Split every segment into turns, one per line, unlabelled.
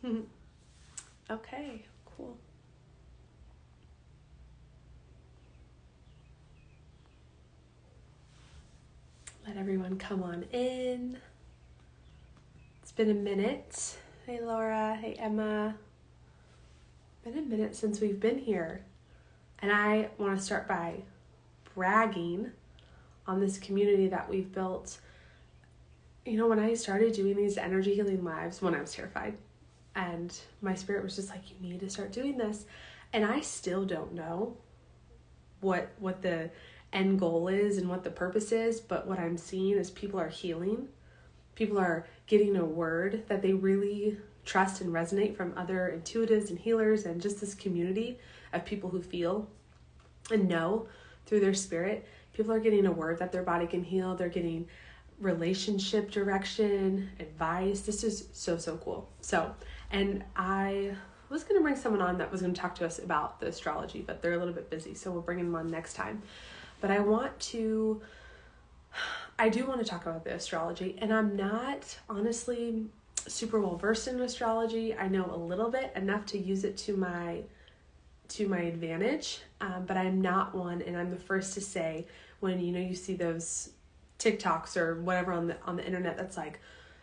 Okay, cool. Let everyone come on in. It's been a minute. Hey Laura, hey Emma. Been a minute since we've been here. And I want to start by bragging on this community that we've built. You know, when I started doing these energy healing lives, when I was terrified, and my spirit was just like, you need to start doing this. And I still don't know what the end goal is and what the purpose is, but what I'm seeing is people are healing. People are getting a word that they really trust and resonate from other intuitives and healers, and just this community of people who feel and know through their spirit. People are getting a word that their body can heal. They're getting relationship direction, advice. This is so cool. So, and I was going to bring someone on that was going to talk to us about the astrology, but they're a little bit busy, so we'll bring them on next time. But I do want to talk about the astrology, and I'm not honestly super well versed in astrology. I know a little bit, enough to use it to my advantage, but I'm not one, and I'm the first to say, when you see those TikToks or whatever on the internet that's like,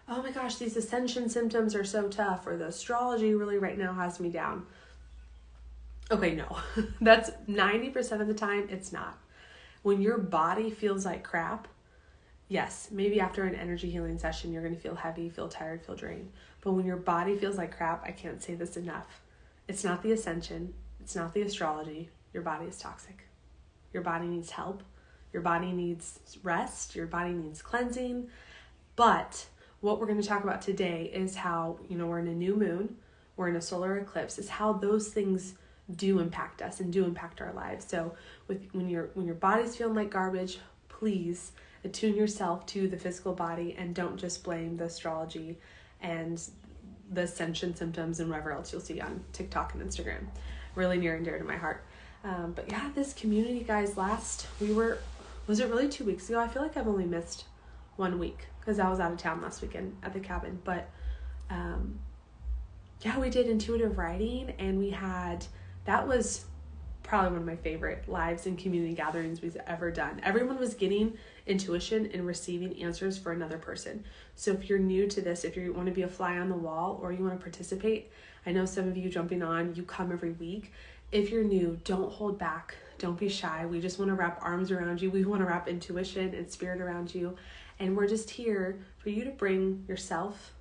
oh my gosh, these ascension symptoms are so tough, or the astrology really right now has me down. Okay, no. That's 90% of the time it's not. When your body feels like crap, yes, maybe after an energy healing session you're going to feel heavy, feel tired, feel drained. But when your body feels like crap, I can't say this enough. It's not the ascension. It's not the astrology. Your body is toxic. Your body needs help. Your body needs rest. Your body needs cleansing. But what we're going to talk about today is how, we're in a new moon, we're in a solar eclipse, is how those things do impact us and do impact our lives. So when your body's feeling like garbage, please attune yourself to the physical body and don't just blame the astrology and the ascension symptoms and whatever else you'll see on TikTok and Instagram. Really near and dear to my heart. But yeah, this community, guys, was it really 2 weeks ago? I feel like I've only missed 1 week because I was out of town last weekend at the cabin. But yeah, we did intuitive writing, and that was probably one of my favorite lives and community gatherings we've ever done. Everyone was getting intuition and receiving answers for another person. So if you're new to this, if you want to be a fly on the wall or you want to participate, I know some of you jumping on, you come every week. If you're new, don't hold back. Don't be shy. We just want to wrap arms around you. We want to wrap intuition and spirit around you. And we're just here for you to bring yourself,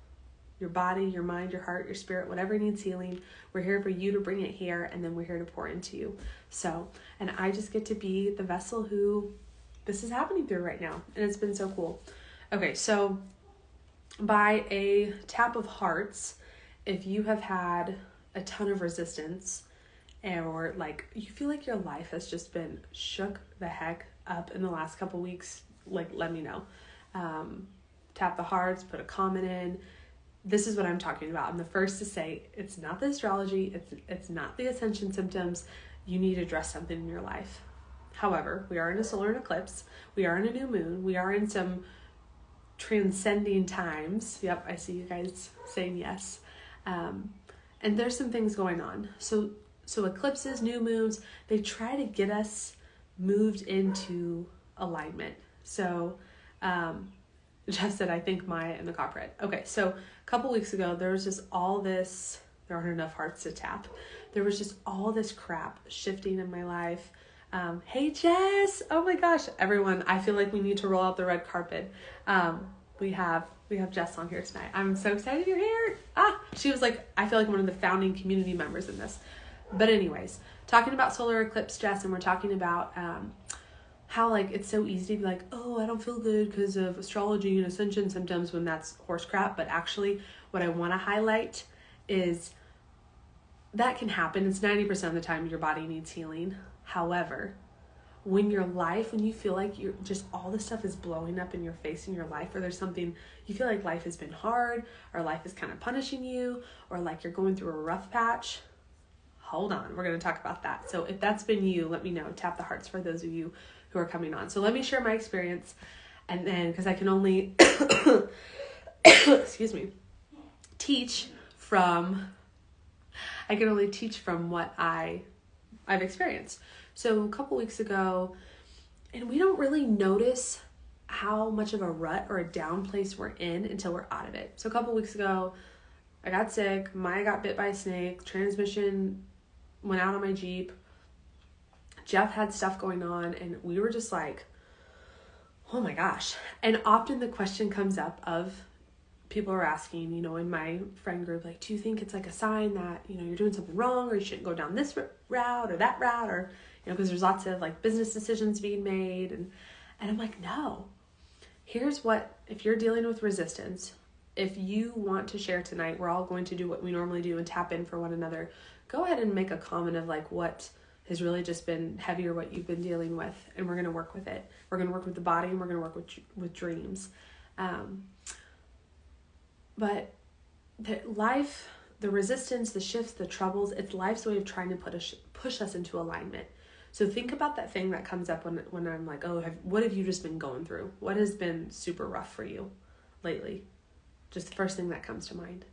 your body, your mind, your heart, your spirit, whatever needs healing. We're here for you to bring it here, and then we're here to pour into you. So, and I just get to be the vessel who this is happening through right now. And it's been so cool. Okay, so by a tap of hearts, if you have had a ton of resistance, or like you feel like your life has just been shook the heck up in the last couple weeks, like let me know. Tap the hearts, put a comment in. This is what I'm talking about. I'm the first to say it's not the astrology, it's not the ascension symptoms. You need to address something in your life. However, we are in a solar eclipse. We are in a new moon. We are in some transcending times. Yep, I see you guys saying yes. And there's some things going on. So eclipses, new moons, they try to get us moved into alignment. So Jeff said, I think Maya and the copperhead. Okay, so a couple weeks ago, there was just all this, there aren't enough hearts to tap. There was just all this crap shifting in my life. Hey, Jess. Oh my gosh. Everyone, I feel like we need to roll out the red carpet. We have Jess on here tonight. I'm so excited you're here. She was like, I feel like one of the founding community members in this. But anyways, talking about solar eclipse, Jess, and we're talking about how like it's so easy to be like, oh, I don't feel good because of astrology and ascension symptoms, when that's horse crap. But actually what I want to highlight is that can happen. It's 90% of the time your body needs healing. However, when you feel like you're just all this stuff is blowing up in your face in your life, or there's something you feel like life has been hard, or life is kind of punishing you, or like you're going through a rough patch, hold on, we're going to talk about that. So if that's been you, let me know. Tap the hearts for those of you who are coming on. So let me share my experience, and then because I can only excuse me, teach teach from what I've experienced. So a couple weeks ago, and we don't really notice how much of a rut or a down place we're in until we're out of it. So a couple weeks ago, I got sick. Maya got bit by a snake. Transmission went out on my Jeep. Jeff had stuff going on, and we were just like, oh my gosh. And often the question comes up of people are asking, in my friend group, like, do you think it's like a sign that, you're doing something wrong, or you shouldn't go down this route or that route, or, because there's lots of like business decisions being made. And I'm like, no. Here's what, if you're dealing with resistance, if you want to share tonight, we're all going to do what we normally do and tap in for one another. Go ahead and make a comment of like what has really just been heavy or what you've been dealing with, and we're going to work with it. We're going to work with the body, and we're going to work with dreams. But the life, the resistance, the shifts, the troubles, it's life's way of trying to push us into alignment. So think about that thing that comes up when I'm like, oh, what have you just been going through? What has been super rough for you lately? Just the first thing that comes to mind.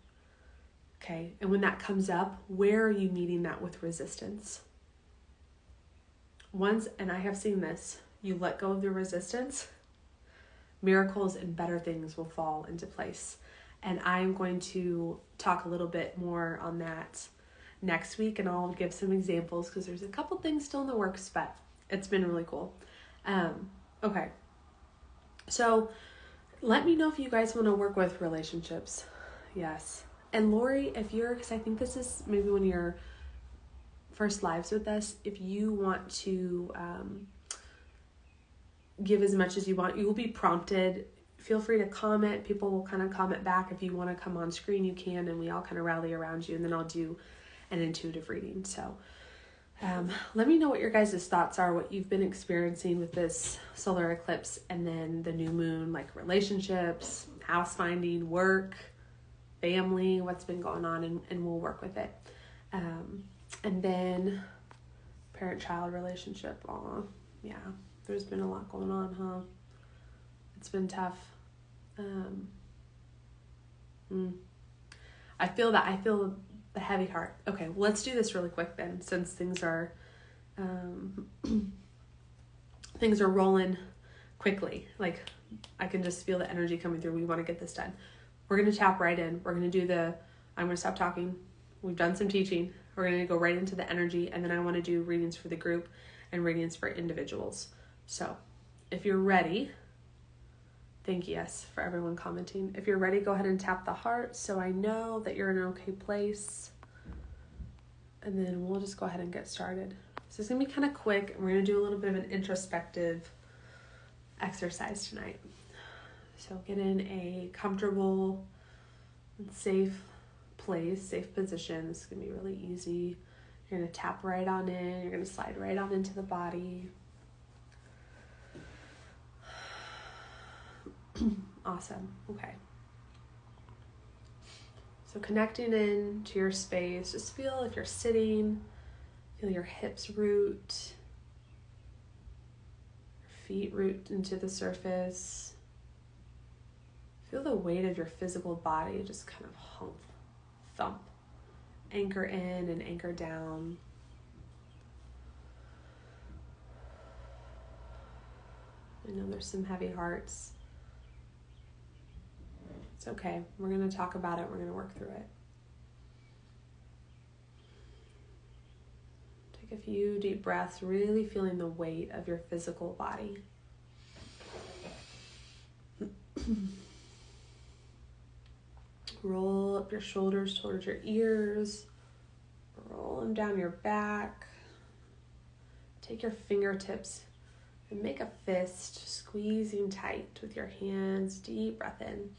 Okay, and when that comes up, where are you meeting that with resistance? Once, and I have seen this, you let go of the resistance, miracles and better things will fall into place. And I'm going to talk a little bit more on that next week, and I'll give some examples because there's a couple things still in the works, but it's been really cool. Okay. So let me know if you guys want to work with relationships. Yes. And Lori, because I think this is maybe one of your first lives with us, if you want to give as much as you want, you will be prompted. Feel free to comment. People will kind of comment back. If you want to come on screen, you can, and we all kind of rally around you, and then I'll do an intuitive reading. So let me know what your guys' thoughts are, what you've been experiencing with this solar eclipse, and then the new moon, like relationships, house finding, work, family, what's been going on, and we'll work with it. And then parent-child relationship. Yeah, there's been a lot going on, huh? It's been tough. I feel the heavy heart. Okay, well, let's do this really quick then, since things are rolling quickly. Like, I can just feel the energy coming through. We want to get this done. We're going to tap right in. We're going to do I'm going to stop talking. We've done some teaching. We're going to go right into the energy, and then I want to do readings for the group and readings for individuals. So if you're ready, thank you, yes, for everyone commenting. If you're ready, go ahead and tap the heart so I know that you're in an okay place. And then we'll just go ahead and get started. So it's going to be kind of quick, and we're going to do a little bit of an introspective exercise tonight. So get in a comfortable and safe place, safe position. This is going to be really easy. You're going to tap right on in. You're going to slide right on into the body. Awesome. Okay. So connecting in to your space, just feel if you're sitting, feel your hips root, your feet root into the surface. Feel the weight of your physical body just kind of thump. Anchor in and anchor down. I know there's some heavy hearts. It's okay. We're going to talk about it. We're going to work through it. Take a few deep breaths, really feeling the weight of your physical body. Roll up your shoulders towards your ears. Roll them down your back. Take your fingertips and make a fist, squeezing tight with your hands. Deep breath in.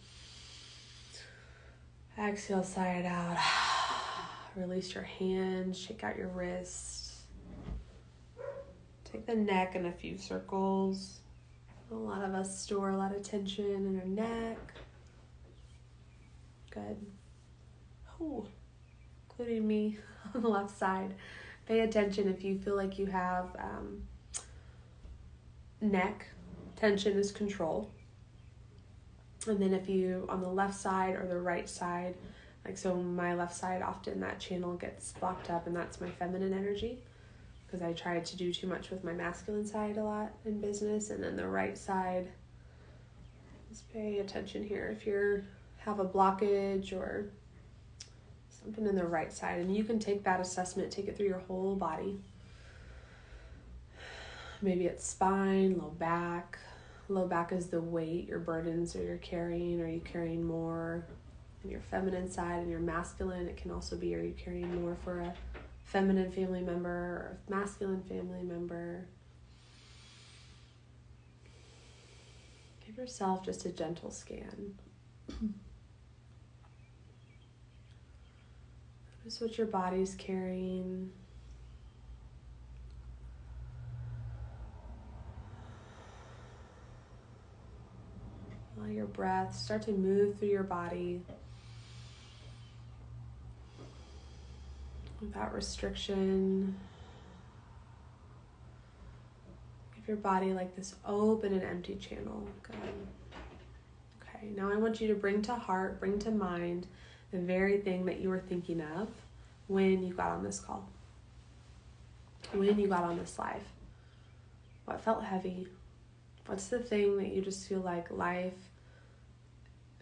Exhale, sigh it out. Release your hands, shake out your wrists. Take the neck in a few circles. A lot of us store a lot of tension in our neck. Good. Oh, including me on the left side. Pay attention if you feel like you have neck tension is control. And then if you, on the left side or the right side, Like, so my left side, often that channel gets blocked up, and that's my feminine energy, because I tried to do too much with my masculine side a lot in business. And then the right side, just pay attention here if you have a blockage or something in the right side. And you can take that assessment, take it through your whole body. Maybe it's spine, low back. Low back is the weight, your burdens, or you're carrying. Are you carrying more on your feminine side and your masculine? It can also be, are you carrying more for a feminine family member or a masculine family member? Give yourself just a gentle scan. Notice what your body's carrying. Allow your breath start to move through your body without restriction. Give your body like this open and empty channel. Good. Okay, now I want you to bring to heart, bring to mind the very thing that you were thinking of when you got on this call, when you got on this live. What felt heavy? What's the thing that you just feel like life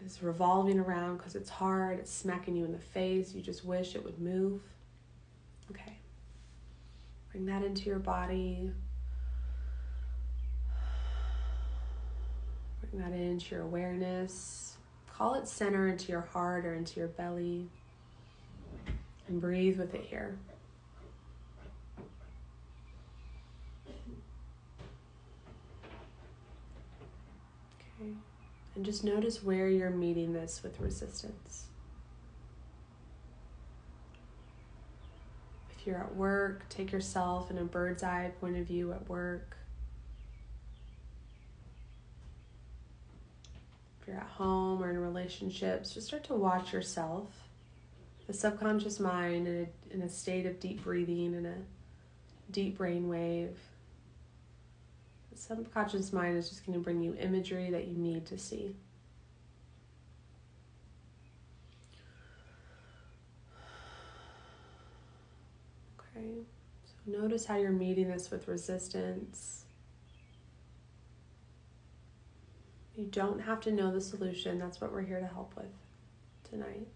is revolving around because it's hard, it's smacking you in the face, you just wish it would move? Okay. Bring that into your body. Bring that into your awareness. Call it center into your heart or into your belly. And breathe with it here. Okay. And just notice where you're meeting this with resistance. If you're at work, take yourself in a bird's eye point of view at work. If you're at home or in relationships, just start to watch yourself. The subconscious mind in a state of deep breathing, in a deep brainwave. The subconscious mind is just going to bring you imagery that you need to see. Okay, so notice how you're meeting this with resistance. You don't have to know the solution. That's what we're here to help with tonight.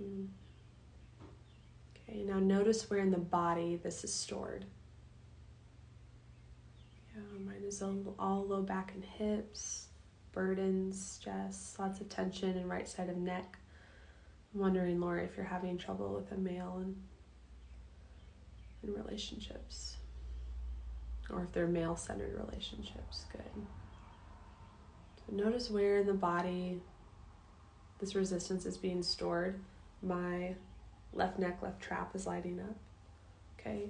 Okay, now notice where in the body this is stored. Yeah, mine is all low back and hips, burdens, stress, lots of tension in right side of neck. I'm wondering, Laura, if you're having trouble with a male in relationships, or if they're male-centered relationships. Good. So notice where in the body this resistance is being stored. My left neck, left trap is lighting up. Okay.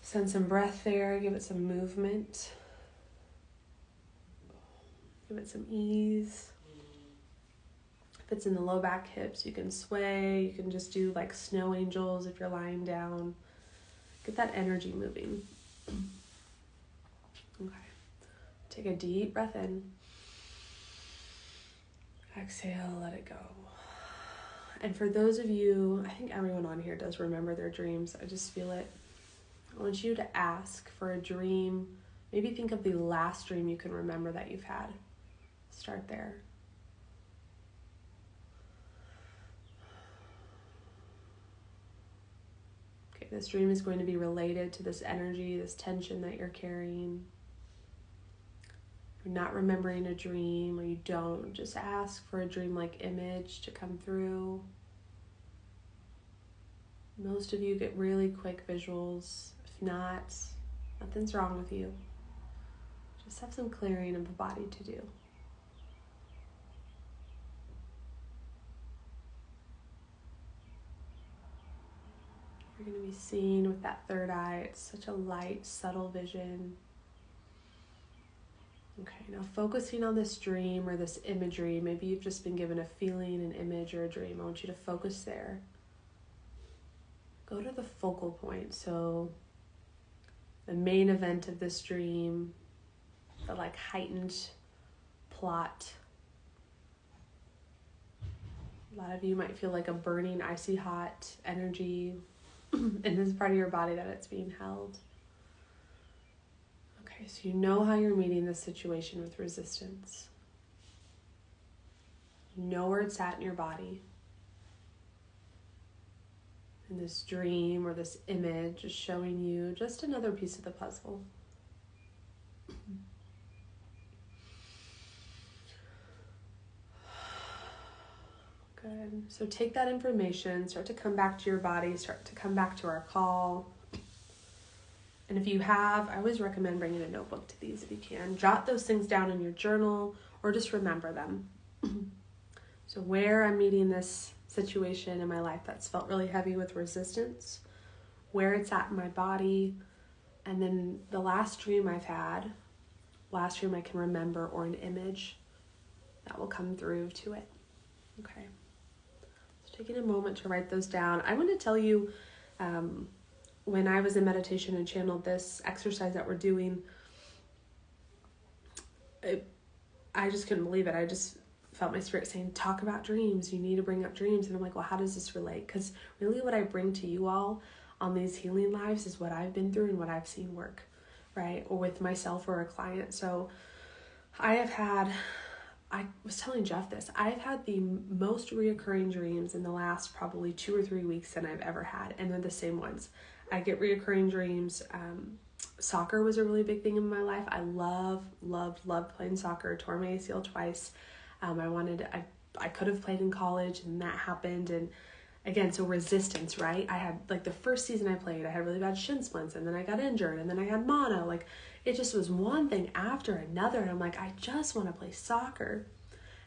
Send some breath there. Give it some movement. Give it some ease. If it's in the low back hips, you can sway. You can just do like snow angels if you're lying down. Get that energy moving. Okay. Take a deep breath in. Exhale, let it go. And for those of you, I think everyone on here does remember their dreams. I just feel it. I want you to ask for a dream. Maybe think of the last dream you can remember that you've had. Start there. Okay, this dream is going to be related to this energy, this tension that you're carrying. If you're not remembering a dream or you don't, just ask for a dream-like image to come through. Most of you get really quick visuals. If not, nothing's wrong with you. Just have some clearing of the body to do. You're going to be seeing with that third eye. It's such a light, subtle vision. Okay, now focusing on this dream or this imagery. Maybe you've just been given a feeling, an image, or a dream. I want you to focus there. Go to the focal point. So the main event of this dream, the like heightened plot. A lot of you might feel like a burning, icy hot energy in this part of your body that it's being held. Okay, so you know how you're meeting this situation with resistance. You know where it's at in your body. And this dream or this image is showing you just another piece of the puzzle. Good. So take that information, start to come back to your body, start to come back to our call. And if you have, I always recommend bringing a notebook to these if you can. Jot those things down in your journal or just remember them. So where I'm meeting this situation in my life that's felt really heavy with resistance, where it's at in my body, and then the last dream I've had, last dream I can remember, or an image that will come through to it. Okay. So taking a moment to write those down. I want to tell you, when I was in meditation and channeled this exercise that we're doing, I just couldn't believe it. I just felt my spirit saying, talk about dreams. You need to bring up dreams. And I'm like, well, how does this relate? Because really what I bring to you all on these healing lives is what I've been through and what I've seen work, right? Or with myself or a client. So I was telling Jeff this, I've had the most reoccurring dreams in the last probably 2 or 3 weeks than I've ever had. And they're the same ones. I get reoccurring dreams. Soccer was a really big thing in my life. I loved playing soccer. Tore my ACL twice. I could have played in college and that happened. And again, so resistance, right? I had like the first season I played, I had really bad shin splints and then I got injured and then I had mono. Like it just was one thing after another. And I'm like, I just want to play soccer.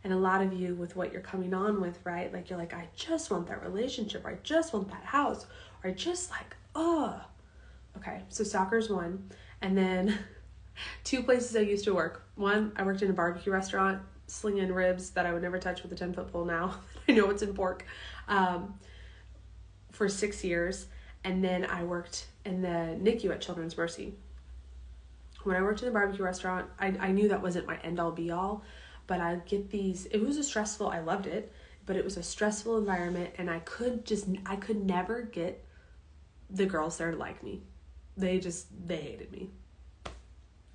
And a lot of you with what you're coming on with, right? Like you're like, I just want that relationship, or I just want that house, or I just like, okay. So soccer's one. And then 2 places I used to work. One, I worked in a barbecue restaurant, slinging ribs that I would never touch with a 10-foot pole now. I know it's in pork. For 6 years. And then I worked in the NICU at Children's Mercy. When I worked in the barbecue restaurant, I knew that wasn't my end all be all, but I get these, it was I loved it, but it was a stressful environment and I could never get the girls there to like me. They hated me.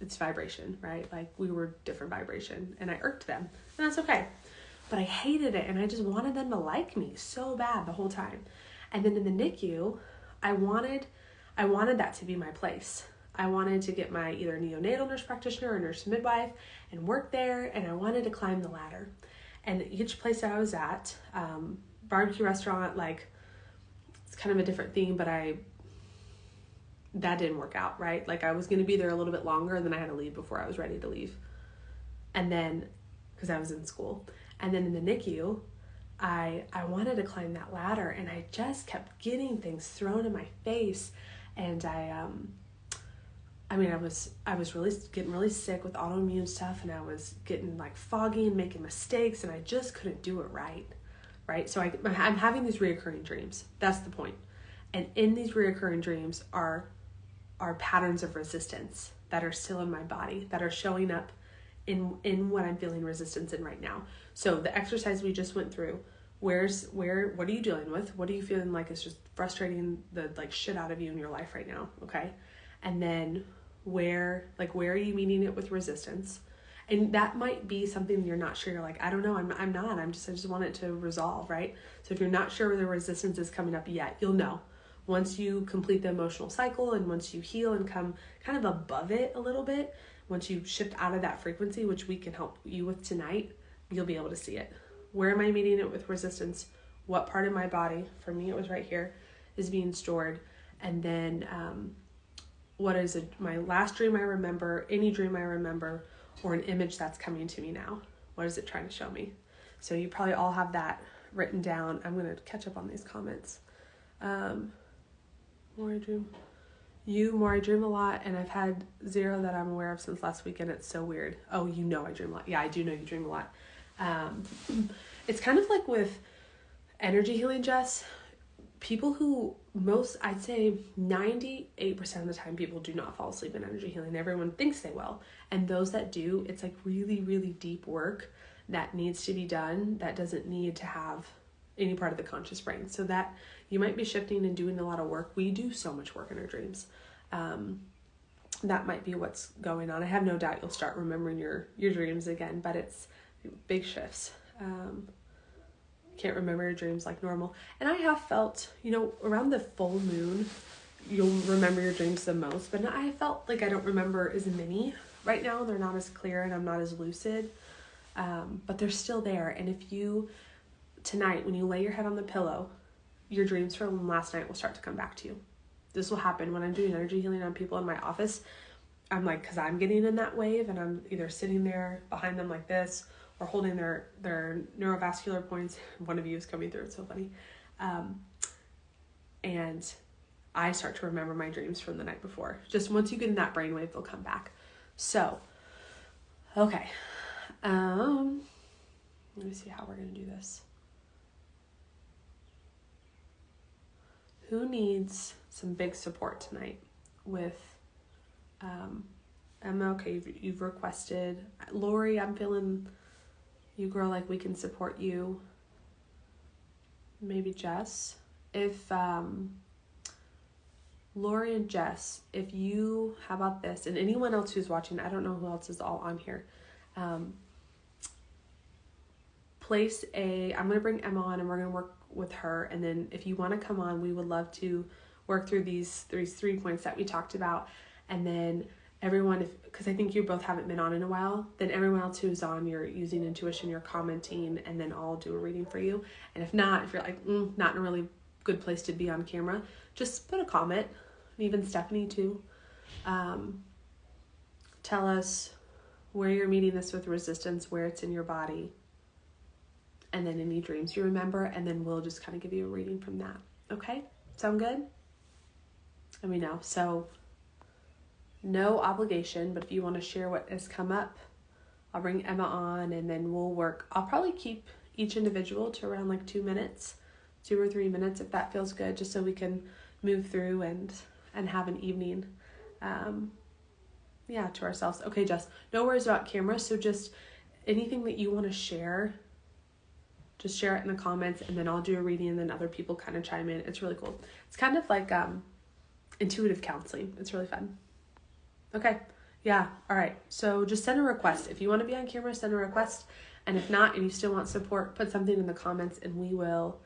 It's vibration, right? Like we were different vibration and I irked them and that's okay. But I hated it and I just wanted them to like me so bad the whole time. And then in the NICU, I wanted that to be my place. I wanted to get my either neonatal nurse practitioner or nurse midwife and work there, and I wanted to climb the ladder. And each place I was at, barbecue restaurant, like it's kind of a different theme, but that didn't work out, right? Like I was going to be there a little bit longer and then I had to leave before I was ready to leave. And then, because I was in school. And then in the NICU, I wanted to climb that ladder and I just kept getting things thrown in my face. And I was really getting really sick with autoimmune stuff and I was getting like foggy and making mistakes and I just couldn't do it right? So I'm having these reoccurring dreams. That's the point. And in these reoccurring dreams are patterns of resistance that are still in my body, that are showing up in what I'm feeling resistance in right now. So the exercise we just went through, what are you dealing with? What are you feeling like is just frustrating the like shit out of you in your life right now? Okay. And then where are you meeting it with resistance? And that might be something you're not sure. You're like, I don't know. I just want it to resolve, right? So if you're not sure where the resistance is coming up yet, you'll know. Once you complete the emotional cycle and once you heal and come kind of above it a little bit, once you shift out of that frequency, which we can help you with tonight, you'll be able to see it. Where am I meeting it with resistance? What part of my body, for me it was right here, is being stored? And then what is it? My last dream I remember, any dream I remember, or an image that's coming to me now. What is it trying to show me? So you probably all have that written down. I'm going to catch up on these comments. More I dream a lot, and I've had 0 that I'm aware of since last weekend. It's so weird. Oh, I dream a lot. Yeah, I do know you dream a lot. It's kind of like with energy healing, Jess. People who I'd say 98% of the time people do not fall asleep in energy healing. Everyone thinks they will. And those that do, it's like really, really deep work that needs to be done that doesn't need to have any part of the conscious brain. So that you might be shifting and doing a lot of work. We do so much work in our dreams. That might be what's going on. I have no doubt you'll start remembering your dreams again, but it's big shifts. Can't remember your dreams like normal. And I have felt, around the full moon, you'll remember your dreams the most, but I felt like I don't remember as many right now. They're not as clear and I'm not as lucid, but they're still there. And if you, tonight, when you lay your head on the pillow, your dreams from last night will start to come back to you. This will happen when I'm doing energy healing on people in my office. I'm like, because I'm getting in that wave and I'm either sitting there behind them like this or holding their neurovascular points. One of you is coming through. It's so funny. And I start to remember my dreams from the night before. Just once you get in that brainwave, they'll come back. So, okay. Let me see how we're going to do this. Who needs some big support tonight with Emma? Okay, you've requested. Lori, I'm feeling you, girl, like we can support you. Maybe Jess. If Lori and Jess, if you, how about this? And anyone else who's watching, I don't know who else is all on here. I'm going to bring Emma on and we're going to work with her. And then if you want to come on, we would love to work through these 3 points that we talked about. And then everyone, because I think you both haven't been on in a while, then everyone else who's on, you're using intuition, you're commenting, and then I'll do a reading for you. And if not, if you're like, not in a really good place to be on camera, just put a comment. And even Stephanie too. Tell us where you're meeting this with resistance, where it's in your body, and then any dreams you remember, and then we'll just kind of give you a reading from that. Okay? Sound good? Let me know. So, no obligation, but if you want to share what has come up, I'll bring Emma on and then we'll work. I'll probably keep each individual to around like 2 minutes, 2 or 3 minutes if that feels good, just so we can move through and have an evening, to ourselves. Okay, Jess, no worries about camera. So just anything that you want to share, just share it in the comments and then I'll do a reading and then other people kind of chime in. It's really cool. It's kind of like intuitive counseling. It's really fun. Okay. Yeah. All right. So just send a request. If you want to be on camera, send a request. And if not, and you still want support, put something in the comments and we will,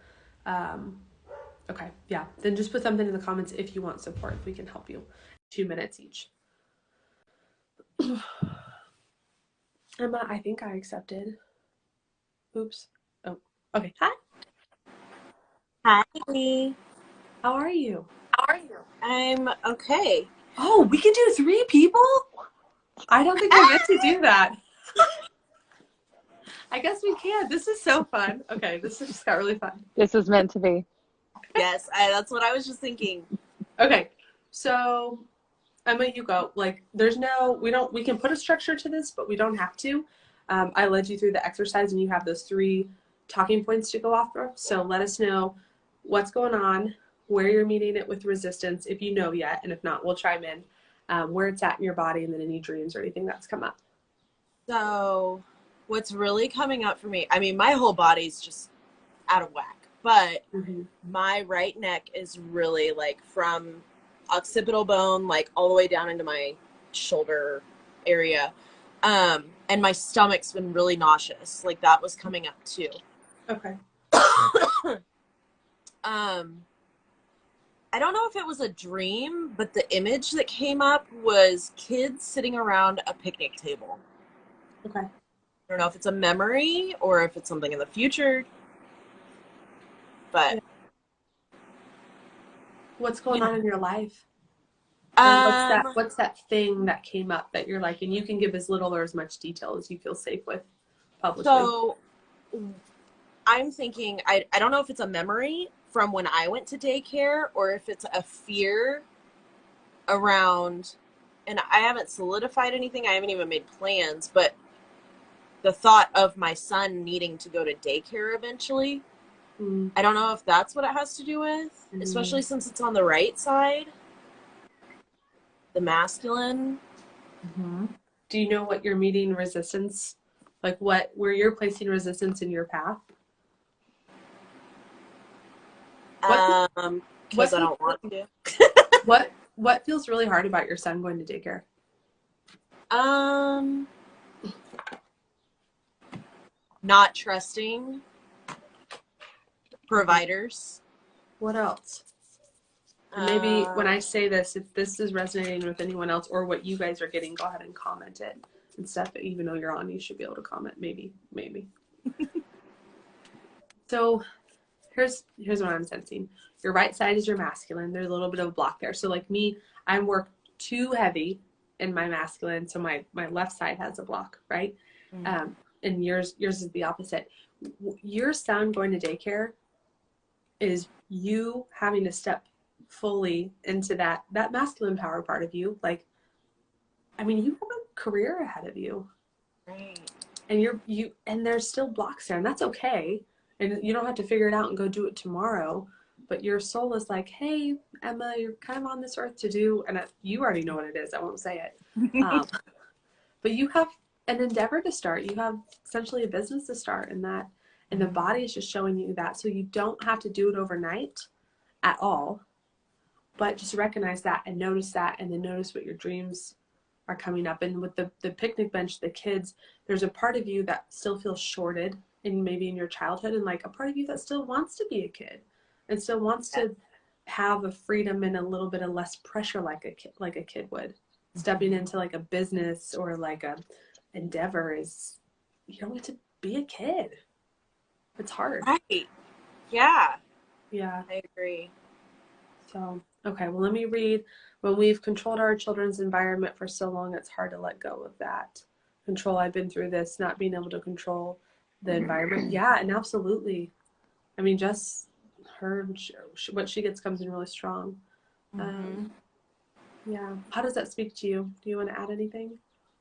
okay. Yeah. Then just put something in the comments if you want support, if we can help you. 2 minutes each. Emma, I think I accepted. Oops. Oh, okay. Hi.
Hi.
How are you?
I'm okay.
Oh, we can do 3 people? I don't think I get to do that. I guess we can. This is so fun. Okay, this just got really fun.
This is meant to be.
Yes, that's what I was just thinking.
Okay, so Emma, you go. Like, we can put a structure to this, but we don't have to. I led you through the exercise and you have those 3 talking points to go off of. So let us know what's going on, where you're meeting it with resistance, if you know yet, and if not, we'll chime in, where it's at in your body, and then any dreams or anything that's come up.
So what's really coming up for me, I mean, my whole body's just out of whack, but my right neck is really like from occipital bone, like all the way down into my shoulder area. And my stomach's been really nauseous. Like that was coming up too.
Okay.
I don't know if it was a dream, but the image that came up was kids sitting around a picnic table.
Okay.
I don't know if it's a memory or if it's something in the future, but.
What's going on in your life? What's that thing that came up that you're like, and you can give as little or as much detail as you feel safe with publishing.
So I'm thinking, I don't know if it's a memory from when I went to daycare or if it's a fear around, and I haven't solidified anything. I haven't even made plans, but the thought of my son needing to go to daycare eventually. I don't know if that's what it has to do with, especially since it's on the right side. The masculine.
Do you know what you're meeting resistance? Like where you're placing resistance in your path? What
Because
what
I
feels
don't want to.
what feels really hard about your son going to daycare?
Um, Not trusting providers.
What else? And maybe when
Um,
I say this, if this is resonating with anyone else or what you guys are getting, go ahead and comment it and stuff. Even though you're on, you should be able to comment. Maybe. So here's what I'm sensing. Your right side is your masculine. There's a little bit of a block there. So like me, I work too heavy in my masculine, so my left side has a block, right? And yours is the opposite. Your son going to daycare is you having to step fully into that masculine power part of you. Like, I mean, you have a career ahead of you,
right.
and and there's still blocks there, and that's okay. And you don't have to figure it out and go do it tomorrow. But your soul is like, hey, Emma, you're kind of on this earth to do, and you already know what it is. I won't say it. But you have an endeavor to start. You have essentially a business to start, and the body is just showing you that. So you don't have to do it overnight at all, but just recognize that and notice that, and then notice what your dreams are coming up. And with the picnic bench, the kids, there's a part of you that still feels shorted in maybe in your childhood, and like a part of you that still wants to be a kid and still wants to have a freedom and a little bit of less pressure like a kid would. Stepping into like a business or like a endeavor is, you don't get to be a kid. It's hard.
Right. Yeah,
Yeah.
I agree.
So, okay, well, let me read. When we've controlled our children's environment for so long, it's hard to let go of that control. I've been through this, not being able to control the environment. Yeah, and absolutely. I mean, just her, what she gets comes in really strong. Yeah. How does that speak to you? Do you want to add anything?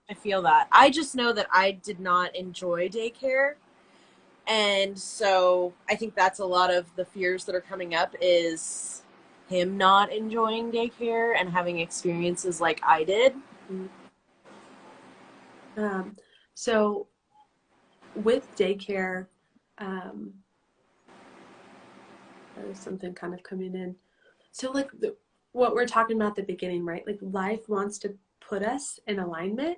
I feel that. I just know that I did not enjoy daycare. And so I think that's a lot of the fears that are coming up is him not enjoying daycare and having experiences like I did.
Um, so with daycare, um, there's something kind of coming in. So like what we're talking about at the beginning, right? Like life wants to put us in alignment.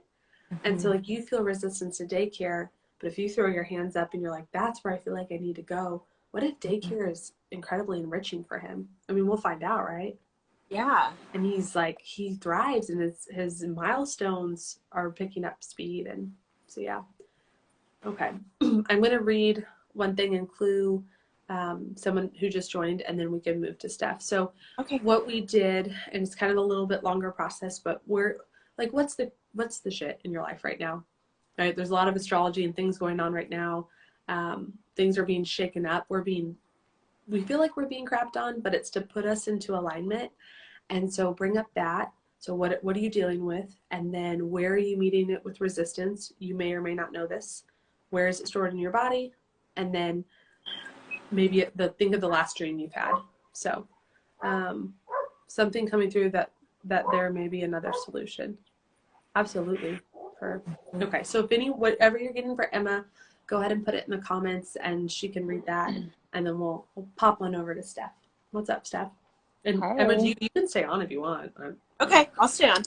And so like you feel resistance to daycare, but if you throw your hands up and you're like, that's where I feel like I need to go. What if daycare is incredibly enriching for him? I mean, we'll find out, right?
Yeah.
And he's like, he thrives and his milestones are picking up speed. And so, yeah. Okay. I'm going to read one thing and clue someone who just joined, and then we can move to Steph. So
Okay.
what we did, and it's kind of a little bit longer process, but we're like, what's the shit in your life right now? Right? There's a lot of astrology and things going on right now. Things are being shaken up. We feel like we're being crapped on, but it's to put us into alignment. And so bring up that. So what are you dealing with? And then where are you meeting it with resistance? You may or may not know this. Where is it stored in your body? And then maybe think of the last dream you've had. So something coming through that there may be another solution. Absolutely. Okay, so if whatever you're getting for Emma, go ahead and put it in the comments and she can read that, and then we'll pop on over to Steph. What's up, Steph? And
Hey.
Emma, you can stay on if you want.
Okay, I'll stay on.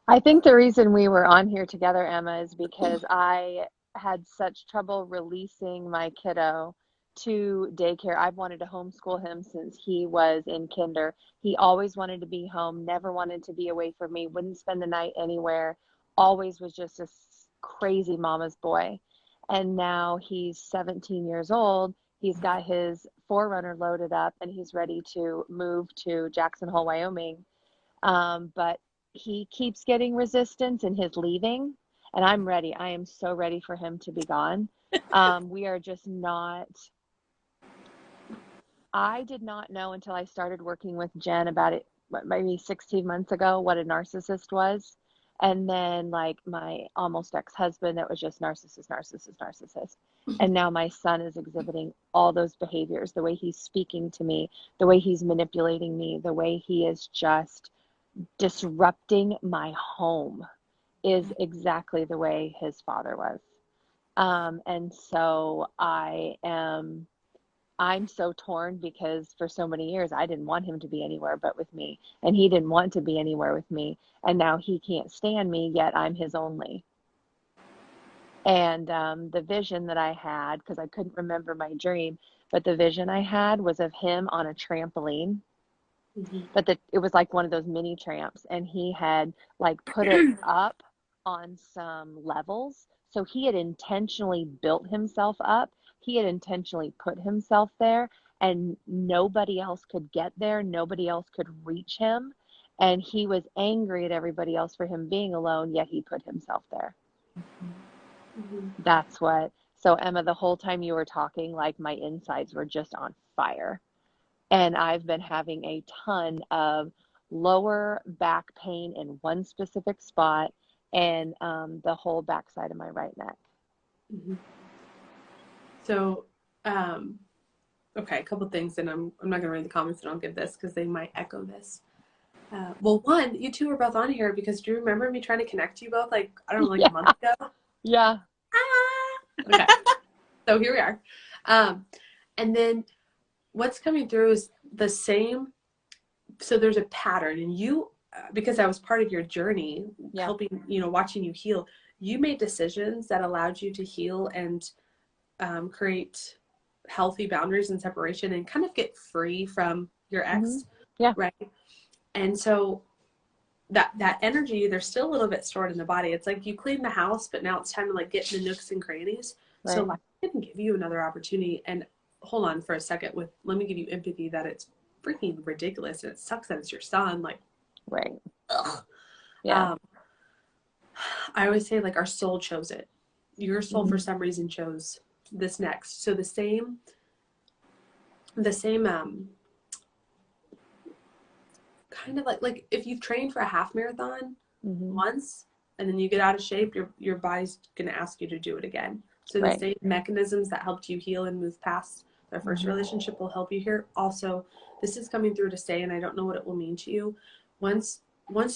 I think the reason we were on here together, Emma, is because I had such trouble releasing my kiddo to daycare. I've wanted to homeschool him since he was in kinder. He always wanted to be home, never wanted to be away from me, wouldn't spend the night anywhere, always was just a crazy mama's boy. And now he's 17 years old. He's got his 4Runner loaded up and he's ready to move to Jackson Hole, Wyoming. But he keeps getting resistance in his leaving, and I'm ready. I am so ready for him to be gone. We are just not. I did not know until I started working with Jen about it, maybe 16 months ago, what a narcissist was. And then, like, my almost ex-husband, that was just narcissist, narcissist, narcissist. And now my son is exhibiting all those behaviors, the way he's speaking to me, the way he's manipulating me, the way he is just disrupting my home is exactly the way his father was. And so I am I'm so torn because for so many years I didn't want him to be anywhere but with me, and he didn't want to be anywhere with me, and now he can't stand me, yet I'm his only. And the vision that I had, because I couldn't remember my dream, but the vision I had was of him on a trampoline,
Mhm.
but it was like one of those mini tramps, and he had like put it up on some levels. So he had intentionally built himself up. He had intentionally put himself there, and nobody else could get there. Nobody else could reach him. And he was angry at everybody else for him being alone, yet he put himself there.
Mhm.
That's what. So, Emma, the whole time you were talking, like my insides were just on fire. And I've been having a ton of lower back pain in one specific spot and the whole backside of my right neck.
Mhm. So, um, okay, a couple things, and I'm not gonna read the comments, and I'll give this because they might echo this. Well, one, you two were both on here because do you remember me trying to connect you both, like, I don't know, like a
Yeah,
month ago?
yeah.
Ah! Okay, so here we are. Um, and then what's coming through is the same. So there's a pattern, and you, because I was part of your journey,
Yeah.
helping, watching you heal, you made decisions that allowed you to heal and create healthy boundaries and separation and kind of get free from your
Hmm.
ex,
Yeah.
right? And so that energy, there's still a little bit stored in the body. It's like you clean the house, but now it's time to like get in the nooks and crannies. So
Right.
life didn't give you another opportunity. And hold on for a second, with let me give you empathy that it's freaking ridiculous and it sucks that it's your son. Like,
Right.
ugh.
Yeah.
Um, I always say like our soul chose it. Your soul for
Hmm.
some reason chose this next. So the same kind of like if you've trained for a half marathon
Hmm.
once and then you get out of shape, your body's going to ask you to do it again. So the
Right.
same mechanisms that helped you heal and move past their first
Hmm.
relationship will help you here. Also, this is coming through to stay, and I don't know what it will mean to you. Once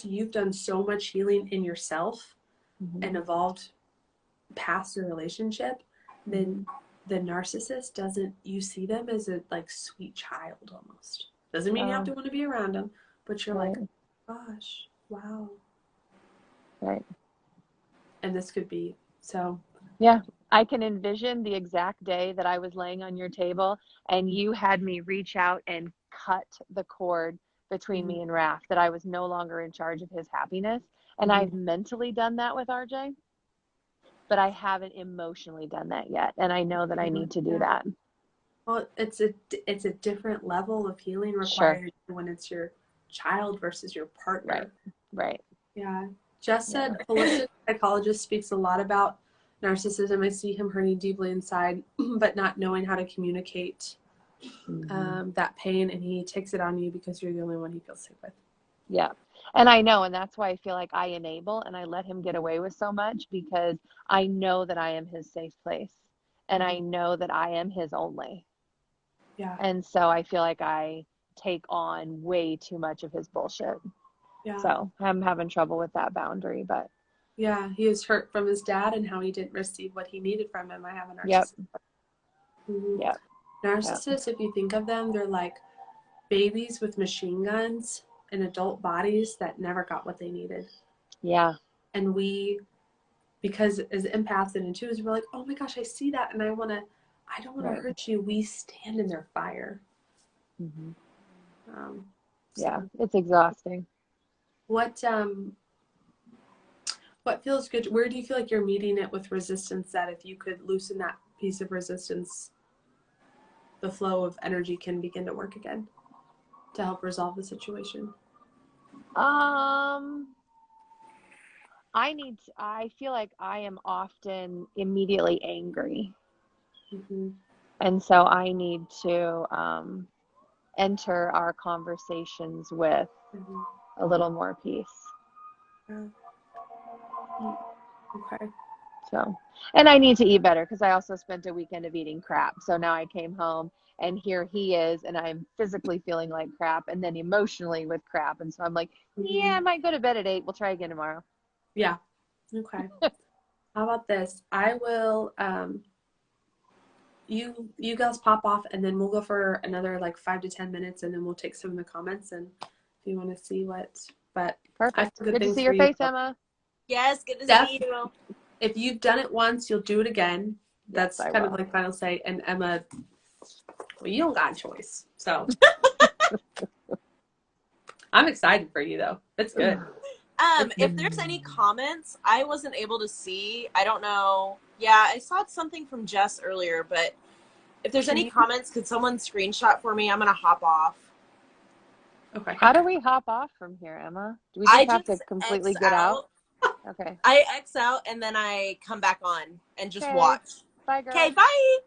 you've done so much healing in yourself
Hmm.
and evolved past the relationship,
Hmm.
then the narcissist doesn't, you see them as a like sweet child almost. Doesn't mean you have
Oh,
to want to be around them, but you're like,
right.
gosh, wow.
Right.
And this could be so.
Yeah, I can envision the exact day that I was laying on your table and you had me reach out and cut the cord between
Mhm,
me and Raph, that I was no longer in charge of his happiness. And
mhm,
I've mentally done that with RJ, but I haven't emotionally done that yet. And I know that I
mhm.
need to do
Yeah.
that.
Well, it's a different level of healing
Sure.
required when it's your child versus your
Right.
partner.
Right.
Yeah. Jess
Yeah.
said holistic psychologist speaks a lot about narcissism. I see him hurting deeply inside, but not knowing how to communicate
Hmm.
that pain, and he takes it on you because you're the only one he feels safe with.
Yeah. And I know, and that's why I feel like I enable and I let him get away with so much because I know that I am his safe place and
Mhm.
I know that I am his only.
Yeah.
And so I feel like I take on way too much of his bullshit.
Yeah.
So I'm having trouble with that boundary, but
Yeah. He is hurt from his dad and how he didn't receive what he needed from him. I have a
yep,
narcissist. Mhm.
yep, yep.
Narcissists, if you think of them, they're like babies with machine guns in adult bodies that never got what they needed.
Yeah,
And we, because as empaths and intuitives, we're like, oh my gosh, I see that, and I don't want to
right.
hurt you. We stand in their fire.
Hmm.
Um,
Yeah,
so
it's exhausting.
what what feels good? Where do you feel like you're meeting it with resistance? That if you could loosen that piece of resistance, the flow of energy can begin to work again to help resolve the situation.
Um, I feel like I am often immediately angry.
Mm-hmm.
And so I need to enter our conversations with
Mm-hmm.
a little more peace.
Yeah. Mm. Okay.
So, and I need to eat better because I also spent a weekend of eating crap. So now I came home and here he is, and I'm physically feeling like crap and then emotionally with crap. And so I'm like, yeah,
Mm-hmm.
I might go to bed at 8. We'll try again tomorrow.
Yeah. Okay. How about this? I will you girls pop off, and then we'll go for another like 5 to 10 minutes, and then we'll take some of the comments, and if you want to see what. But I have
Perfect.
good
Good to
things
see
for
your
you.
face, Emma.
Yes, good to
Steph,
see you.
if you've done it once, you'll do it again.
Yes,
That's
I
kind of
will.
like final say. And Emma, well, you don't got a choice. So I'm excited for you, though. It's good.
If there's any comments, I wasn't able to see. I don't know. Yeah, I saw something from Jess earlier, but if there's any comments, could someone screenshot for me? I'm gonna hop off.
Okay.
How do we hop off from here, Emma? Do we
I
just have to
just
completely
X
get out?
out.
Okay.
I X out and then I come back on and just
Okay.
watch.
Bye, girl.
Okay, bye.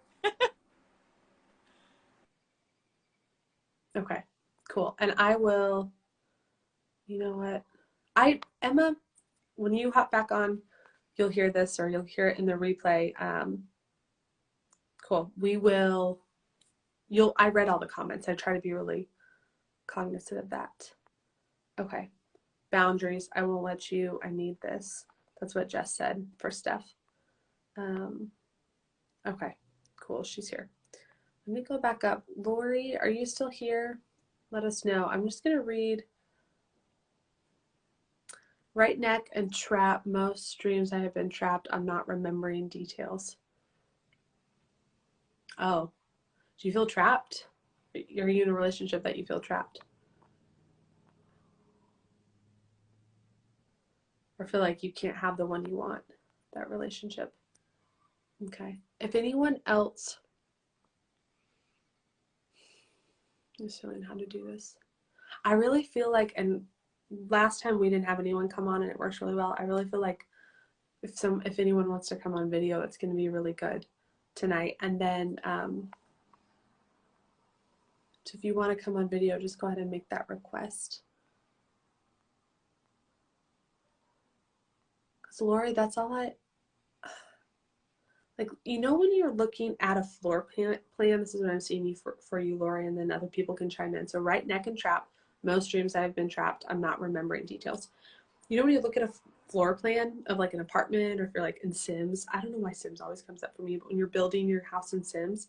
Okay. Cool. And I will, you know what? Emma, when you hop back on, you'll hear this or you'll hear it in the replay. Cool. I read all the comments. I try to be really cognizant of that. Okay. Boundaries. I won't let you. I need this. That's what Jess said for Steph. Okay. Cool. She's here. Let me go back up. Lori, are you still here? Let us know. I'm just going to read. Right neck and trap. Most dreams I have been trapped. I'm not remembering details. Oh, do you feel trapped? Are you in a relationship that you feel trapped? Or feel like you can't have the one you want, that relationship? Okay. If anyone else, I'm just feeling how to do this. I really feel like, and last time we didn't have anyone come on and it works really well. I really feel like if anyone wants to come on video, it's going to be really good tonight. And then, so if you want to come on video, just go ahead and make that request. Because Lori, that's all like, when you're looking at a floor plan, this is what I'm seeing for you, Lori, and then other people can chime in. So right neck and trap, most dreams I've been trapped, I'm not remembering details. When you look at a floor plan of like an apartment, or if you're like in Sims, I don't know why Sims always comes up for me, but when you're building your house in Sims,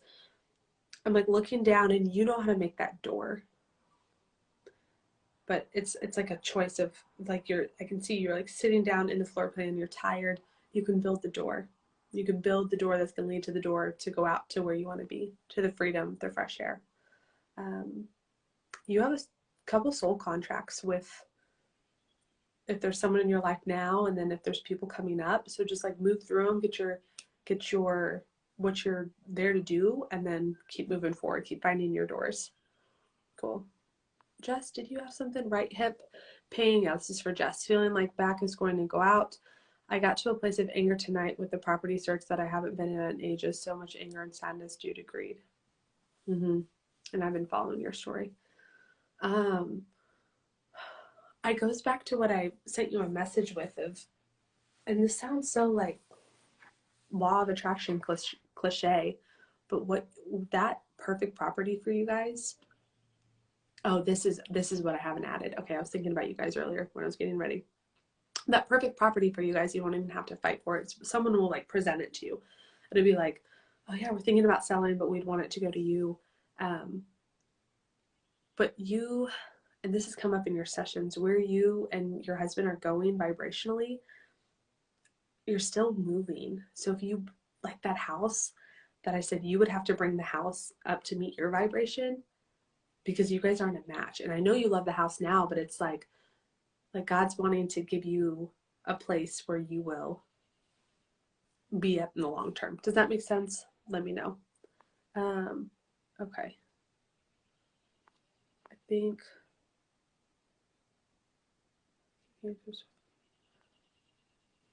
I'm like looking down and you know how to make that door. But it's like a choice of like I can see you're like sitting down in the floor plan, you're tired, you can build the door. You can build the door that's going to lead to the door to go out to where you want to be, to the freedom, the fresh air. You have a couple soul contracts with, if there's someone in your life now, and then if there's people coming up. So just like move through them, get your what you're there to do, and then keep moving forward, keep finding your doors. Cool. Jess, did you have something? Right hip pain. Yeah, this is for Jess. Feeling like back is going to go out. I got to a place of anger tonight with the property search that I haven't been in ages. So much anger and sadness due to greed. And I've been following your story. It goes back to what I sent you a message with and this sounds so like law of attraction cliche, but what that perfect property for you guys. Oh, this is what I haven't added. Okay, I was thinking about you guys earlier when I was getting ready. That perfect property for you guys, you won't even have to fight for it. Someone will like present it to you. It'll be like, oh yeah, we're thinking about selling, but we'd want it to go to you. But you, and this has come up in your sessions, where you and your husband are going vibrationally, you're still moving. So if you like that house that I said, you would have to bring the house up to meet your vibration, because you guys aren't a match. And I know you love the house now, but it's like God's wanting to give you a place where you will be up in the long term. Does that make sense? Let me know. Okay. I think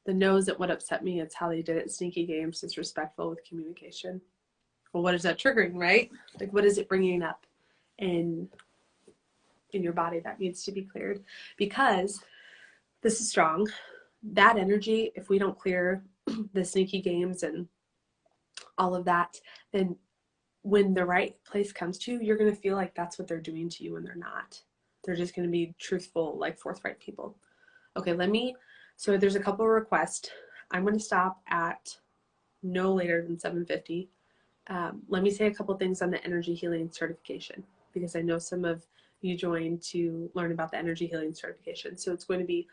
the no isn't what upset me. It's how they did it. Sneaky games, disrespectful with communication. Well, what is that triggering, right? Like, what is it bringing up in your body that needs to be cleared? Because this is strong. That energy, if we don't clear the sneaky games and all of that, then when the right place comes to you, you're going to feel like that's what they're doing to you, and they're not. They're just going to be truthful, like forthright people. Okay, so there's a couple of requests. I'm going to stop at no later than 7:50. let me say a couple things on the energy healing certification, because I know some of you joined to learn about the energy healing certification. So it's going to be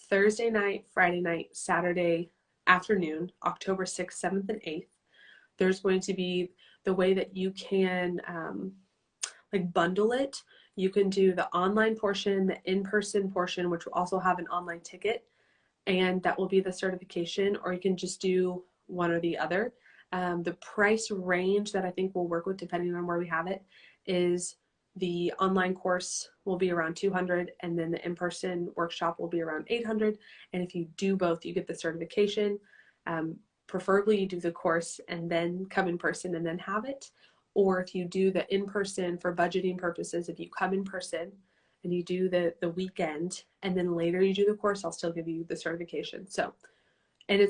Thursday night, Friday night, Saturday afternoon, October 6th, 7th, and 8th. There's going to be the way that you can like bundle it. You can do the online portion, the in-person portion, which will also have an online ticket, and that will be the certification, or you can just do one or the other. The price range that I think will work with, depending on where we have it, is the online course will be around $200, and then the in-person workshop will be around $800. And if you do both, you get the certification. Preferably you do the course and then come in person and then have it. Or if you do the in-person for budgeting purposes, if you come in person and you do the weekend and then later you do the course, I'll still give you the certification. So, and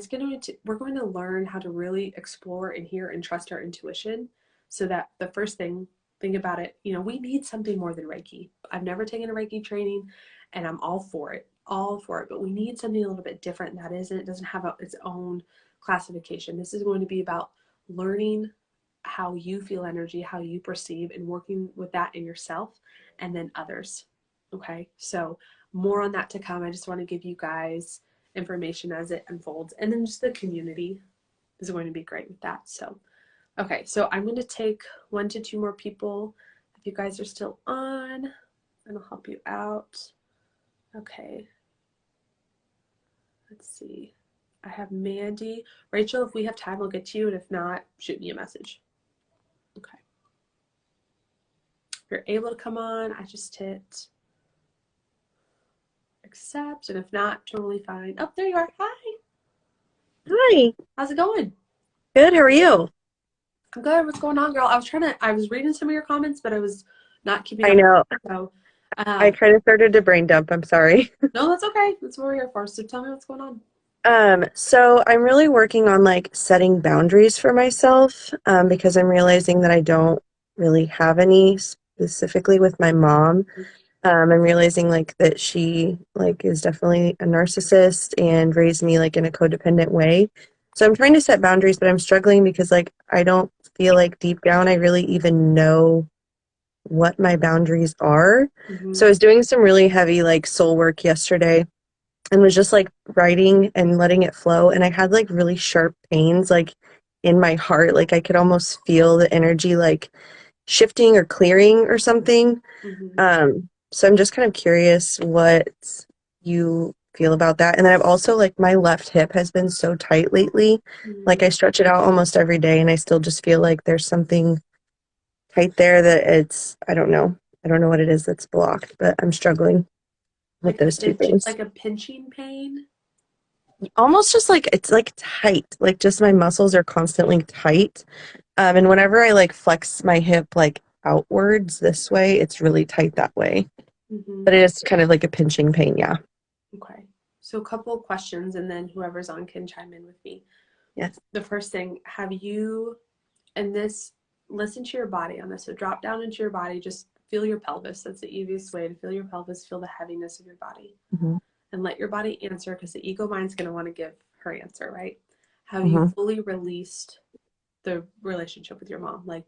we're going to learn how to really explore and hear and trust our intuition, so that the first thing, think about it, we need something more than Reiki. I've never taken a Reiki training and I'm all for it, but we need something a little bit different that it doesn't have its own classification. This is going to be about learning how you feel energy, how you perceive, and working with that in yourself and then others. Okay, so more on that to come. I just want to give you guys information as it unfolds, and then just the community is going to be great with that. So okay, so I'm going to take 1 to 2 more people if you guys are still on, and I'll help you out. Okay, let's see. I have Mandy. Rachel, if we have time, we'll get to you, and if not, shoot me a message. Okay. If you're able to come on, I just hit accept, and if not, totally fine. Oh, there you are. Hi.
Hi.
How's it going?
Good. How are you?
I'm good. What's going on, girl? I was reading some of your comments, but I was not keeping
I
up.
know.
So,
I kind of started to brain dump. I'm sorry.
no, that's okay. That's what we're here for. So tell me what's going on.
So I'm really working on like setting boundaries for myself, because I'm realizing that I don't really have any specifically with my mom. I'm realizing like that she like is definitely a narcissist and raised me like in a codependent way. So I'm trying to set boundaries, but I'm struggling because like I don't feel like deep down I really even know what my boundaries are. So I was doing some really heavy like soul work yesterday and was just like writing and letting it flow, and I had like really sharp pains like in my heart, like I could almost feel the energy like shifting or clearing or something. So I'm just kind of curious what you feel about that. And then I've also like my left hip has been so tight lately. Like I stretch it out almost every day and I still just feel like there's something tight there that I don't know. I don't know what it is that's blocked, but I'm struggling with those two things.
Like a pinching pain?
Almost just like it's like tight. Like just my muscles are constantly tight. And whenever I like flex my hip like outwards this way, it's really tight that way. But it is kind of like a pinching pain, yeah.
Okay. So a couple of questions, and then whoever's on can chime in with me.
Yes.
The first thing, listen to your body on this. So drop down into your body, just feel your pelvis. That's the easiest way to feel your pelvis, feel the heaviness of your body. And let your body answer, because the ego mind's going to want to give her answer, right? Have you fully released the relationship with your mom? Like,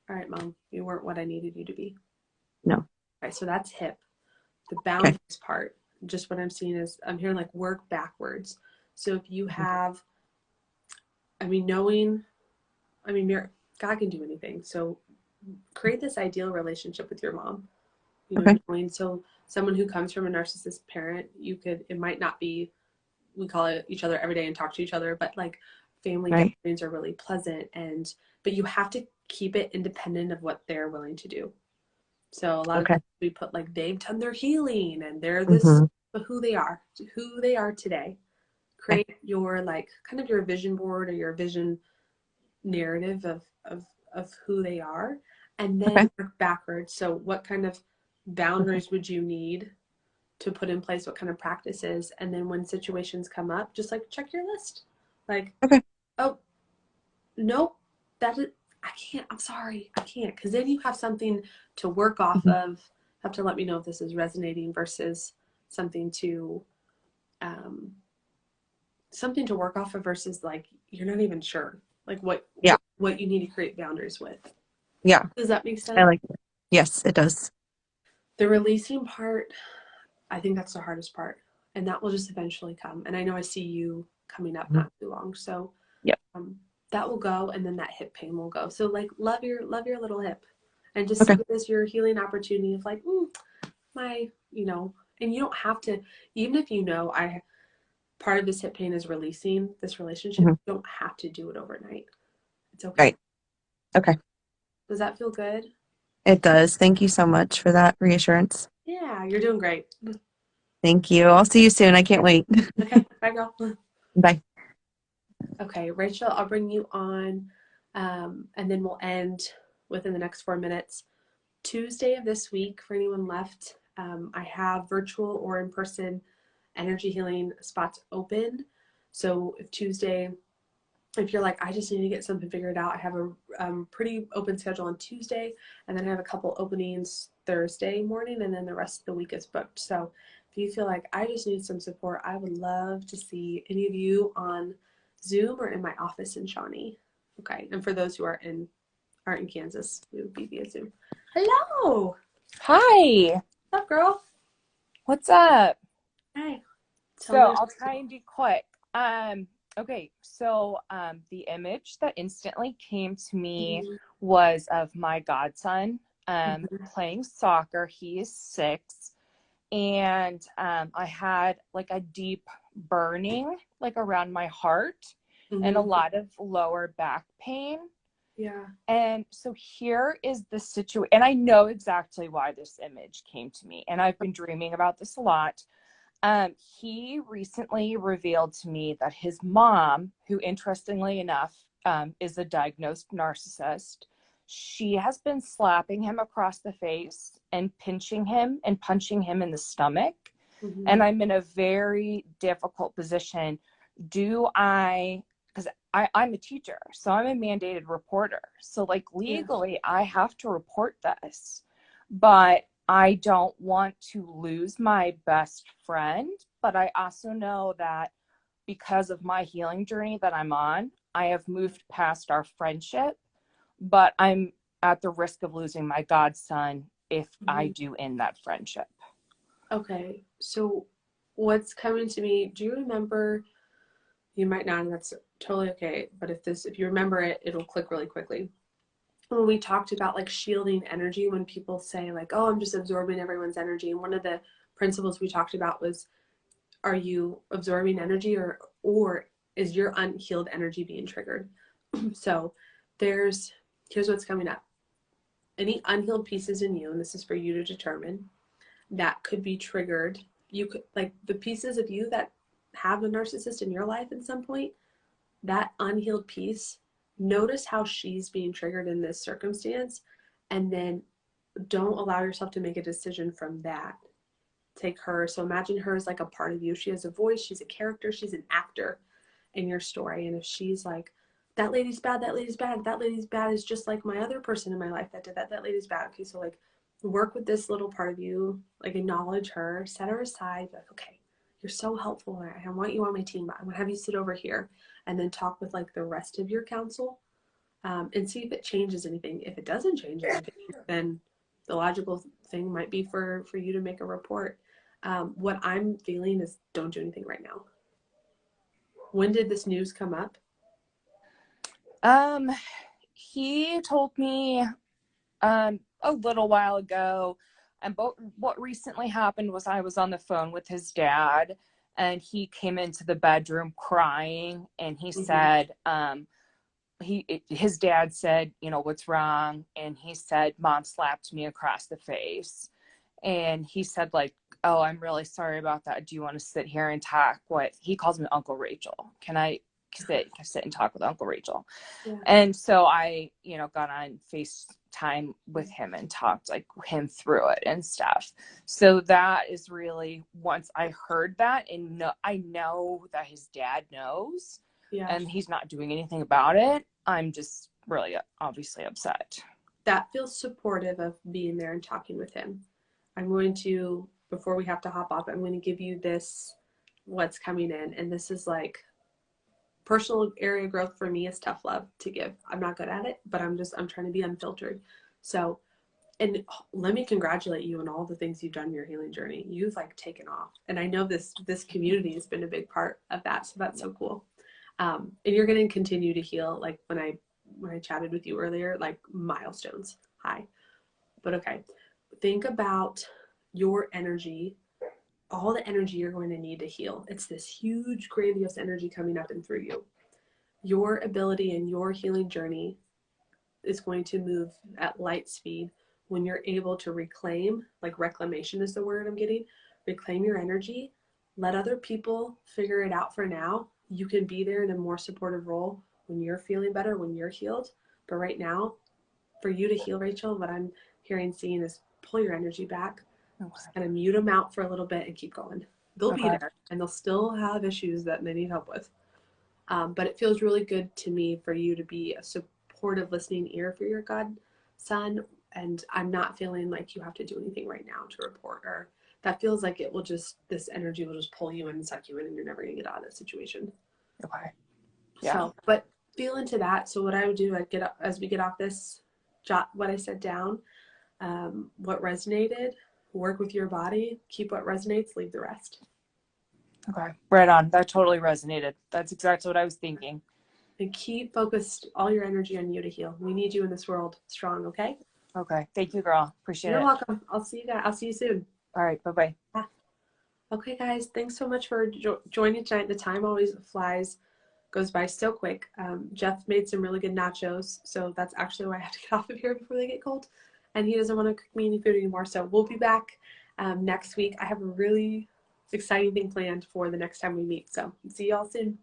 all right, mom, you weren't what I needed you to be.
No.
All right, so that's hip. The boundaries part, just what I'm seeing is, I'm hearing like work backwards. So if you have, God can do anything. So create this ideal relationship with your mom. Knowing, so someone who comes from a narcissist parent, it might not be, we call it each other every day and talk to each other, but like family gatherings are really pleasant, but you have to keep it independent of what they're willing to do. So a lot of times we put like they've done their healing and they're this, but who they are today. Create your like kind of your vision board or your vision narrative of who they are, and then work backwards. So what kind of boundaries would you need to put in place? What kind of practices? And then when situations come up, just like check your list. Like, oh, nope, I can't, I'm sorry, I can't. Because then you have something to work off of. Have to let me know if this is resonating versus something to work off of versus like you're not even sure like what what you need to create boundaries with.
Yeah,
Does that make sense?
I like it. Yes, it does.
The releasing part, I think that's the hardest part. And that will just eventually come. And I know I see you coming up
Mhm.
not too long. So
Yep.
that will go, and then that hip pain will go. So like love your little hip, and just see
Okay.
it as your healing opportunity of like, my, and you don't have to, even if I part of this hip pain is releasing this relationship,
Mhm.
you don't have to do it overnight. It's okay.
Right. Okay.
Does that feel good?
It does. Thank you so much for that reassurance.
Yeah, you're doing great.
Thank you. I'll see you soon. I can't wait.
Okay, bye girl.
Bye.
Okay, Rachel, I'll bring you on, and then we'll end within the next 4 minutes. Tuesday of this week, for anyone left, I have virtual or in-person energy healing spots open. So if you're like, I just need to get something figured out, I have a pretty open schedule on Tuesday, and then I have a couple openings Thursday morning, and then the rest of the week is booked. So if you feel like I just need some support, I would love to see any of you on Zoom or in my office in Shawnee. Okay, and for those who aren't in Kansas, we would be via Zoom. Hello,
Hi,
what's up, girl?
what's up?
Hey, tell
So
me.
I'll try and be quick. Okay, so the image that instantly came to me was of my godson playing soccer. He is 6, and I had like a deep burning like around my heart and a lot of lower back pain.
Yeah.
And so here is the situation, and I know exactly why this image came to me, and I've been dreaming about this a lot. He recently revealed to me that his mom, who interestingly enough is a diagnosed narcissist, she has been slapping him across the face and pinching him and punching him in the stomach. And I'm in a very difficult position. Because I'm a teacher, so I'm a mandated reporter. So like legally, I have to report this, but I don't want to lose my best friend. But I also know that because of my healing journey that I'm on, I have moved past our friendship, but I'm at the risk of losing my godson if I do end that friendship.
Okay, so what's coming to me, do you remember, you might not, and that's totally okay, but if you remember it, it'll click really quickly. When we talked about like shielding energy, when people say like, oh, I'm just absorbing everyone's energy, and one of the principles we talked about was, are you absorbing energy, or is your unhealed energy being triggered? So here's what's coming up. Any unhealed pieces in you, and this is for you to determine, that could be triggered. You could, like, the pieces of you that have a narcissist in your life at some point, that unhealed piece, notice how she's being triggered in this circumstance, and then don't allow yourself to make a decision from that. Take her. So imagine her as like a part of you. She has a voice, she's a character, she's an actor in your story. And if she's like, that lady's bad, that lady's bad, that lady's bad is just like my other person in my life that did that, that lady's bad. Okay, so like work with this little part of you, like acknowledge her, set her aside, like, okay, you're so helpful. I want you on my team. I'm gonna have you sit over here, and then talk with like the rest of your council, and see if it changes anything. If it doesn't change anything, then the logical thing might be for you to make a report. What I'm feeling is, don't do anything right now. When did this news come up?
He told me a little while ago. But what recently happened was I was on the phone with his dad, and he came into the bedroom crying, and he said, his dad said, what's wrong? And he said, Mom slapped me across the face. And he said, like, oh, I'm really sorry about that. Do you want to sit here and talk? What he calls me Uncle Rachel. Can I sit and talk with Uncle Rachel?
Yeah.
And so I, got on FaceTime with him and talked like him through it and stuff. So that is really, once I heard that, and I know that his dad knows, and he's not doing anything about it, I'm just really obviously upset.
That feels supportive of being there and talking with him. I'm going to, before we have to hop off, I'm going to give you this, what's coming in. And this is like, personal area of growth for me is tough love to give. I'm not good at it, but I'm trying to be unfiltered. So, and let me congratulate you on all the things you've done in your healing journey. You've like taken off. And I know this community has been a big part of that. So that's so cool. And you're going to continue to heal. Like when I chatted with you earlier, like milestones high. But okay, think about your energy, all the energy you're going to need to heal. It's this huge, grandiose energy coming up and through you. Your ability and your healing journey is going to move at light speed when you're able to reclaim, like reclamation is the word I'm getting, reclaim your energy, let other people figure it out for now. You can be there in a more supportive role when you're feeling better, when you're healed. But right now, for you to heal, Rachel, what I'm hearing, seeing is pull your energy back, just kind of mute them out for a little bit and keep going. They'll be there and they'll still have issues that they need help with. But it feels really good to me for you to be a supportive listening ear for your godson. And I'm not feeling like you have to do anything right now to report, or that feels like it will just, this energy will just pull you in and suck you in and you're never gonna get out of that situation.
Okay. Yeah.
So, but feel into that. So what I would do, I'd get up as we get off this, jot what I said down, what resonated, work with your body, keep what resonates, leave the rest.
Okay. Right on. That totally resonated. That's exactly what I was thinking.
And keep focused all your energy on you to heal. We need you in this world strong, okay?
Okay. Thank you, girl. Appreciate it.
You're welcome. I'll see you guys. I'll see you soon.
All right. Bye-bye.
Okay, guys. Thanks so much for joining tonight. The time always goes by so quick. Jeff made some really good nachos, so that's actually why I have to get off of here before they get cold. And he doesn't want to cook me any food anymore, so we'll be back next week. I have a really exciting thing planned for the next time we meet, so see y'all soon.